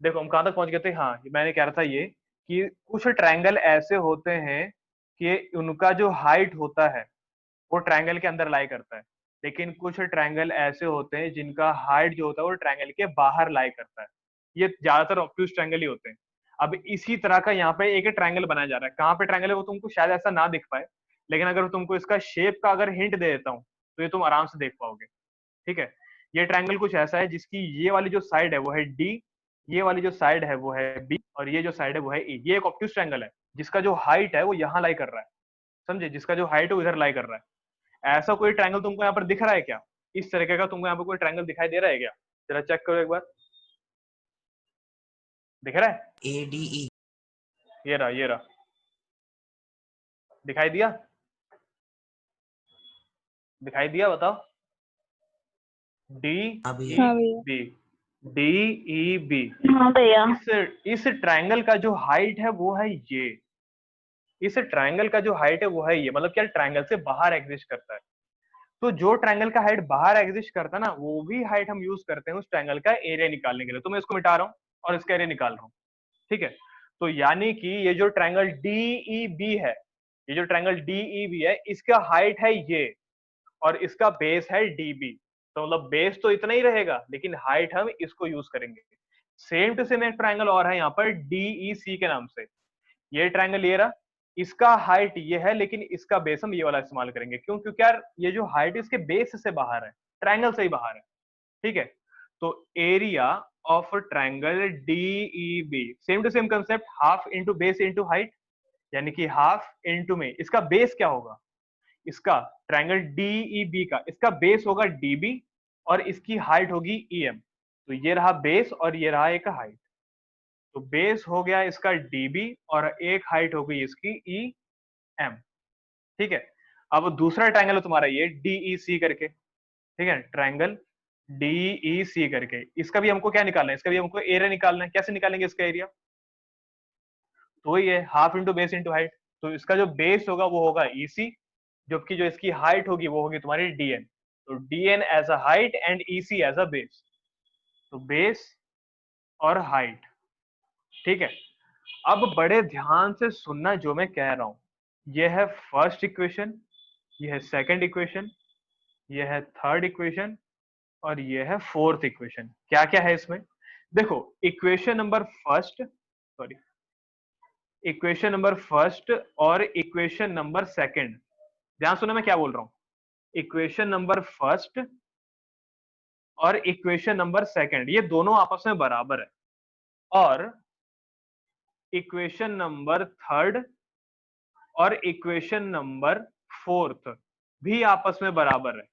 देखो हम कहाँ तक पहुंच गए थे, हाँ मैंने कह रहा था ये कि कुछ ट्रायंगल ऐसे होते हैं कि उनका जो हाइट होता है वो ट्रायंगल के अंदर लाई करता है, लेकिन कुछ ट्रायंगल ऐसे होते हैं जिनका हाइट जो होता है वो ट्रायंगल के बाहर लाई करता है। ये ज्यादातर ऑब्ट्यूज ट्रायंगल ही होते हैं। अब इसी तरह का यहाँ पे एक ट्रायंगल बनाया जा रहा है, कहाँ पे ट्रायंगल है वो तुमको शायद ऐसा ना दिख पाए, लेकिन अगर तुमको इसका शेप का अगर हिंट दे देता हूँ तो ये तुम आराम से देख पाओगे। ठीक है, ये ट्रायंगल कुछ ऐसा है जिसकी ये वाली जो साइड है वो है डी, ये वाली जो साइड है वो है बी, और ये जो साइड है वो है ई। ये एक ऑब्ट्यूज ट्रायंगल है जिसका जो हाइट है वो यहाँ लाई कर रहा है, समझे, जिसका जो हाइट है वो इधर लाई कर रहा है। ऐसा कोई ट्रायंगल तुमको यहाँ पर दिख रहा है क्या? इस तरीके का तुमको यहाँ पर कोई ट्रायंगल दिखाई दे रहा है क्या? जरा चेक करो एक बार, दिख रहा है? ADE ये रहा, ये रहा, दिखाई दिया? दिखाई दिया, बताओ। डी अभी E B, D E B. हाँ भैया। इस ट्रायंगल का जो हाइट है वो है ये, इस ट्रायंगल का जो हाइट है वो है ये, मतलब क्या ट्रायंगल से बाहर एग्जिस्ट करता है। तो जो ट्रायंगल का हाइट बाहर एग्जिस्ट करता है ना, वो भी हाइट हम यूज करते हैं उस ट्रायंगल का एरिया निकालने के लिए। तो मैं इसको मिटा रहा हूँ और इसका एरिया निकाल रहा हूँ। ठीक है, तो यानी कि ये जो ट्रायंगल डीई बी है, ये जो ट्रायंगल डीई बी है, इसका हाइट है ये और इसका बेस है डीबी। तो मतलब बेस तो इतना ही रहेगा लेकिन हाइट हम इसको यूज करेंगे। सेम टू सेम एक ट्रायंगल और है यहाँ पर डीई के नाम से। ये ट्रायंगल ये रहा, इसका हाइट ये है लेकिन इसका बेस हम ये वाला इस्तेमाल करेंगे। क्यों? क्योंकि यार ये जो हाइट इसके बेस से बाहर है, ट्रायंगल से ही बाहर है। ठीक है, तो area of triangle DEB, same to same concept, half into base into height, यानी कि हाफ इंटू में इसका बेस क्या होगा, इसका ट्रायंगल डीईबी का इसका बेस होगा डीबी और इसकी हाइट होगी ईएम। तो ये रहा बेस और ये रहा एक हाइट। तो बेस हो गया इसका डीबी और एक हाइट हो गई इसकी ई एम। ठीक है, अब दूसरा ट्रायंगल है तुम्हारा ये डीईसी करके। ठीक है, ट्रायंगल डीईसी करके, इसका भी हमको क्या निकालना है, इसका भी हमको एरिया निकालना है। कैसे निकालेंगे इसका एरिया? तो ये half into base into height. तो इसका जो बेस होगा वो होगा ईसी, जबकि जो इसकी हाइट होगी वो होगी तुम्हारी डीएन। तो DN as a height and EC as a base. तो बेस और हाइट। ठीक है, अब बड़े ध्यान से सुनना जो मैं कह रहा हूं। यह है फर्स्ट इक्वेशन, यह है सेकंड इक्वेशन, यह है थर्ड इक्वेशन और यह है फोर्थ इक्वेशन। क्या क्या है इसमें? देखो, equation number first, sorry, equation number first और इक्वेशन नंबर सेकंड, ध्यान सुनो मैं क्या बोल रहा हूं। इक्वेशन नंबर फर्स्ट और इक्वेशन नंबर सेकंड ये दोनों आपस में बराबर है, और इक्वेशन नंबर थर्ड और इक्वेशन नंबर फोर्थ भी आपस में बराबर है।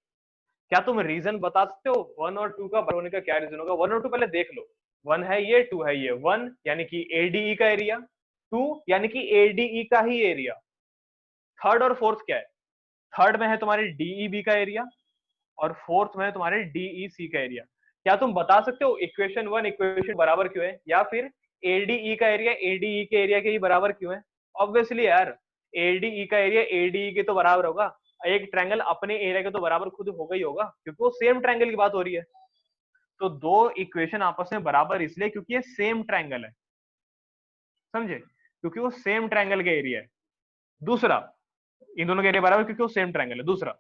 क्या तुम रीजन बता सकते हो वन और टू का बराबर होने का? क्या रीजन होगा? वन और टू पहले देख लो। वन है ये, टू है ये। वन यानी कि एडीई का एरिया, टू यानी कि एडीई का ही एरिया। थर्ड और फोर्थ क्या है? थर्ड में है तुम्हारे डीईबी का एरिया और फोर्थ में है तुम्हारे डीईसी का एरिया। क्या तुम बता सकते हो इक्वेशन वन इक्वेशन बराबर क्यों है, या फिर एडीई का एरिया एडीई के एरिया के ही बराबर क्यों है? ऑब्वियसली यार, एडीई का एरिया एडीई के तो बराबर होगा। एक ट्रायंगल अपने एरिया के तो बराबर खुद होगा ही होगा, क्योंकि वो सेम ट्रायंगल की बात हो रही है। तो दो इक्वेशन आपस में बराबर इसलिए क्योंकि ये सेम ट्रायंगल है, समझे, क्योंकि वो सेम ट्रायंगल का एरिया है। दूसरा, इन दोनों के एरिया बराबर क्योंकि वो सेम ट्रायंगल है। दूसरा,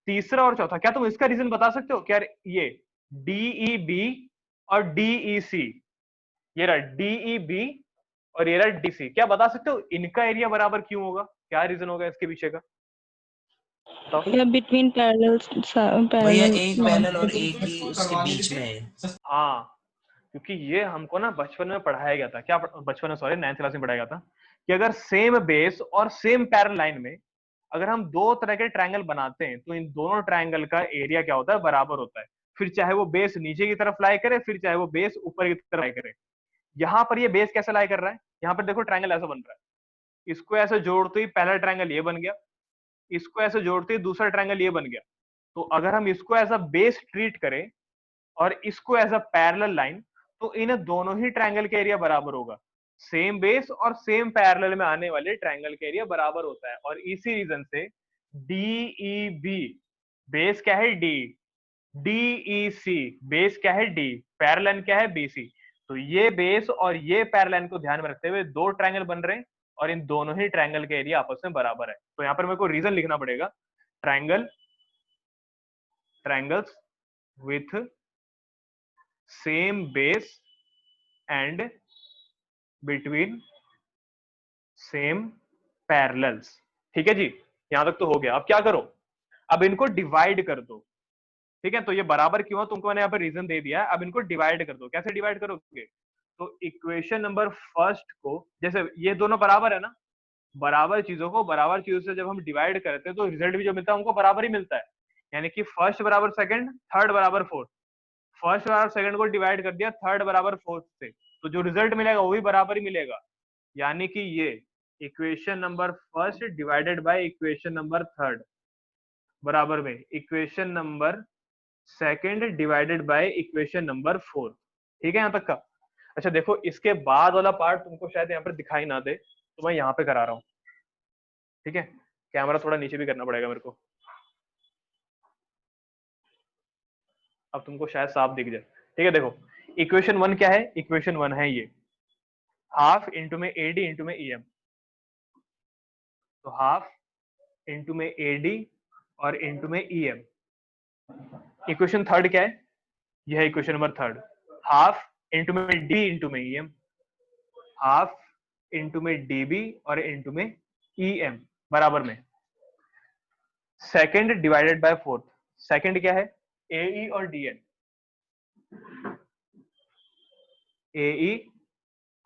तीसरा और चौथा, क्या तुम इसका रीजन बता सकते हो? क्या ये डीईबी और डीईसी, ये रहा डीईबी और ये रहा डीसी, क्या बता सकते हो इनका एरिया बराबर क्यों होगा? क्या रीजन होगा इसके पीछे का? तो या बिटवीन पैरेलल भैया पैरेलल एक पैरेलल और एक ही उसके बीच में है। हाँ, क्योंकि ये हमको ना बचपन में पढ़ाया गया था, क्या बचपन में, सॉरी, 9th क्लास में पढ़ाया गया था कि अगर सेम बेस और सेम पैरेलल लाइन में अगर हम दो तरह के ट्रायंगल बनाते हैं तो इन दोनों ट्रायंगल का एरिया क्या होता है? बराबर होता है। फिर चाहे वो बेस नीचे की तरफ लाई करे, फिर चाहे वो बेस ऊपर की तरफ लाई करे। यहाँ पर ये बेस कैसे लाई कर रहा है? यहाँ पर देखो ट्रायंगल ऐसा बन रहा है, इसको ऐसे जोड़ते ही पहला ट्रायंगल ये बन गया, इसको ऐसे जोड़ते ही दूसरा ट्रायंगल ये बन गया। तो अगर हम इसको एज अ बेस ट्रीट करें और इसको एज अ पैरेलल लाइन, तो इन दोनों ही ट्रायंगल का एरिया बराबर होगा। सेम बेस और सेम पैरेलल में आने वाले ट्रायंगल का एरिया बराबर होता है। और इसी रीजन से डीईबी, बेस क्या है डी, डीईसी बेस क्या है डी, पैरेलल क्या है बीसी। तो ये बेस और ये पैरेलल को ध्यान में रखते हुए दो ट्रायंगल बन रहे हैं और इन दोनों ही ट्रायंगल के एरिया आपस में बराबर है। तो यहाँ पर मेरे को रीजन लिखना पड़ेगा, triangles with same base and between same parallels. ठीक है जी, यहां तक तो हो गया। अब क्या करो, अब इनको डिवाइड कर दो। ठीक है, तो ये बराबर क्यों है तुमको मैंने यहाँ पर रीजन दे दिया है। अब इनको डिवाइड कर दो। कैसे डिवाइड करोगे, तो इक्वेशन नंबर फर्स्ट को, जैसे ये दोनों बराबर है ना, बराबर चीजों से जब हम डिवाइड करते हैं तो रिजल्ट भी जो मिलता है हमको बराबर ही मिलता है। यानी कि फर्स्ट बराबर सेकंड, थर्ड बराबर फोर्थ। फर्स्ट बराबर सेकंड को डिवाइड कर दिया थर्ड बराबर फोर्थ से, तो जो रिजल्ट मिलेगा वो भी बराबर ही मिलेगा। यानी कि ये equation number first divided by equation number third बराबर में equation number second divided by equation number fourth. ठीक है यहां तक का। अच्छा देखो, इसके बाद वाला पार्ट तुमको शायद यहाँ पर दिखाई ना दे, तो मैं यहाँ पे करा रहा हूँ। ठीक है, कैमरा थोड़ा नीचे भी करना पड़ेगा मेरे को, अब तुमको शायद साफ दिख जाए। ठीक है, देखो इक्वेशन वन क्या है, इक्वेशन वन है ये हाफ इंटू में एडी इंटू में ईएम। तो हाफ इंटू में एडी और इंटू में ईएम। इक्वेशन थर्ड क्या है, यह है equation number third, half into में डी इंटू में ईएम, हाफ इंटू में डीबी और इंटू में ईएम बराबर में second divided by fourth. Second क्या है, एई और डीएन, एई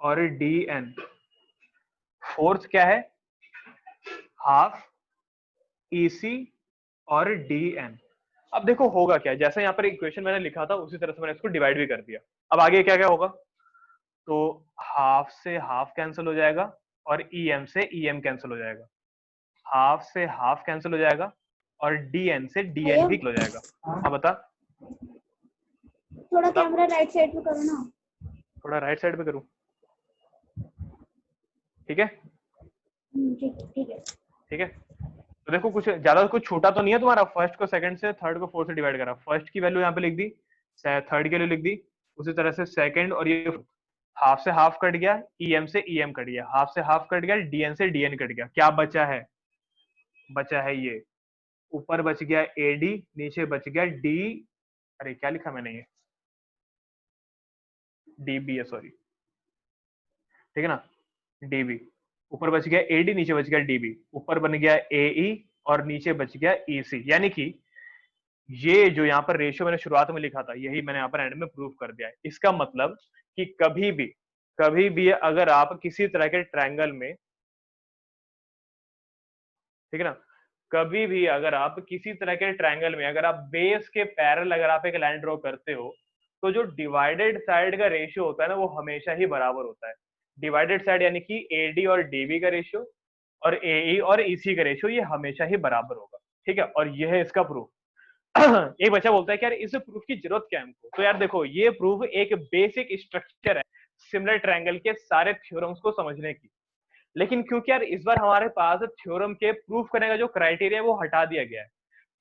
और डीएन। फोर्थ क्या है, हाफ ईसी और डीएन। अब देखो होगा क्या, जैसे यहाँ पर इक्वेशन मैंने लिखा था उसी तरह से मैंने इसको डिवाइड भी कर दिया। अब आगे क्या क्या होगा, तो हाफ से हाफ कैंसिल हो जाएगा और ईएम से ईएम कैंसिल हो जाएगा, हाफ से हाफ कैंसिल हो जाएगा और डीएन से डीएन भी हो जाएगा। हाँ बता, थोड़ा कैमरा राइट साइड पे करो ना। थोड़ा राइट साइड पे करूं, ठीक है ठीक है। ठीक है। तो देखो कुछ ज्यादा कुछ छूटा तो नहीं है तुम्हारा, फर्स्ट को सेकंड से, थर्ड को फोर्थ से डिवाइड करा, फर्स्ट की वैल्यू यहाँ पे लिख दी, थर्ड के लिए लिख दी, उसी तरह से सेकंड और ये हाफ से हाफ कट गया, ईएम से ईएम कट गया, हाफ से हाफ कट गया, डीएन से डीएन कट गया। क्या बचा है, बचा है ये ऊपर बच गया एडी, नीचे बच गया डी, अरे क्या लिखा मैंने, ये डीबी है सॉरी, ठीक है ना, डीबी। ऊपर बच गया एडी, नीचे बच गया डीबी, ऊपर बन गया एई और नीचे बच गया ईसी। यानी कि ये जो यहाँ पर रेशियो मैंने शुरुआत में लिखा था यही मैंने यहाँ पर एंड में प्रूव कर दिया है। इसका मतलब कि कभी भी अगर आप किसी तरह के ट्रायंगल में, ठीक है ना, कभी भी अगर आप किसी तरह के ट्रायंगल में अगर आप बेस के पैरेलल अगर आप एक लाइन ड्रॉ करते हो, तो जो डिवाइडेड साइड का रेशियो होता है ना वो हमेशा ही बराबर होता है। डिवाइडेड साइड यानी कि एडी और डीबी का रेशियो और एई और ईसी का रेशियो ये हमेशा ही बराबर होगा। ठीक है, और ये है इसका प्रूफ। एक बच्चा बोलता है कि यार इस प्रूफ की जरूरत क्या है हमको, तो यार देखो ये प्रूफ एक बेसिक स्ट्रक्चर है सिमिलर ट्रायंगल के सारे थ्योरम्स को समझने की। लेकिन क्योंकि यार इस बार हमारे पास थ्योरम के प्रूफ करने का जो क्राइटेरिया है वो हटा दिया गया है।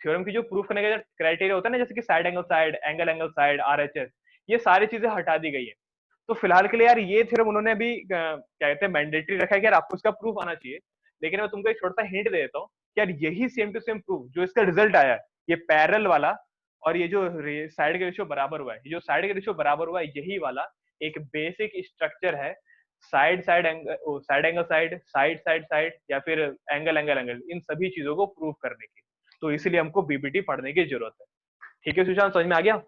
थ्योरम की जो प्रूफ करने का जो क्राइटेरिया होता है ना, जैसे कि side angle side, angle angle side, RHS, ये सारी चीजें हटा दी गई है। तो फिलहाल के लिए यार ये थ्योरम उन्होंने अभी क्या कहते हैं मैंडेटरी रखा है कि यार आपको इसका प्रूफ आना चाहिए। लेकिन मैं तुमको एक छोटा सा हिंट दे देता हूँ कि यार यही सेम टू सेम प्रूफ जो इसका रिजल्ट आया है, ये पैरेलल वाला और ये जो साइड का रेशियो बराबर हुआ है, ये जो साइड का रेशियो बराबर हुआ है यही वाला एक बेसिक स्ट्रक्चर है side side angle, side angle side, side side side या फिर एंगल एंगल एंगल, इन सभी चीजों को प्रूव करने की। तो इसलिए हमको बीबीटी पढ़ने की जरूरत है। ठीक है सुशांत, समझ में आ गया?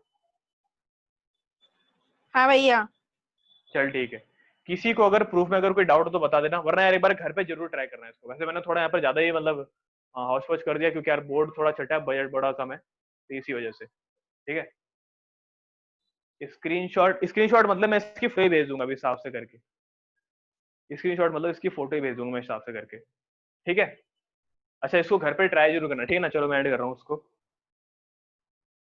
हाँ भैया। चल ठीक है, किसी को अगर प्रूफ में अगर कोई डाउट हो तो बता देना, वरना यार एक बार घर पे जरूर ट्राई करना है इसको। वैसे मैंने थोड़ा यहाँ पर ज्यादा ही मतलब हौच पौच कर दिया क्योंकि यार बोर्ड थोड़ा छठा है, बजट बड़ा कम है, तो इसी वजह से। ठीक है, स्क्रीनशॉट मतलब मैं इसकी फोटो भेज दूंगा अभी साफ से करके, स्क्रीनशॉट मतलब इसकी फोटो ही भेज दूंगा मैं साफ से करके। ठीक है, अच्छा इसको घर पे ट्राई जरूर करना, ठीक है ना। चलो मैं ऐड कर रहा हूँ उसको।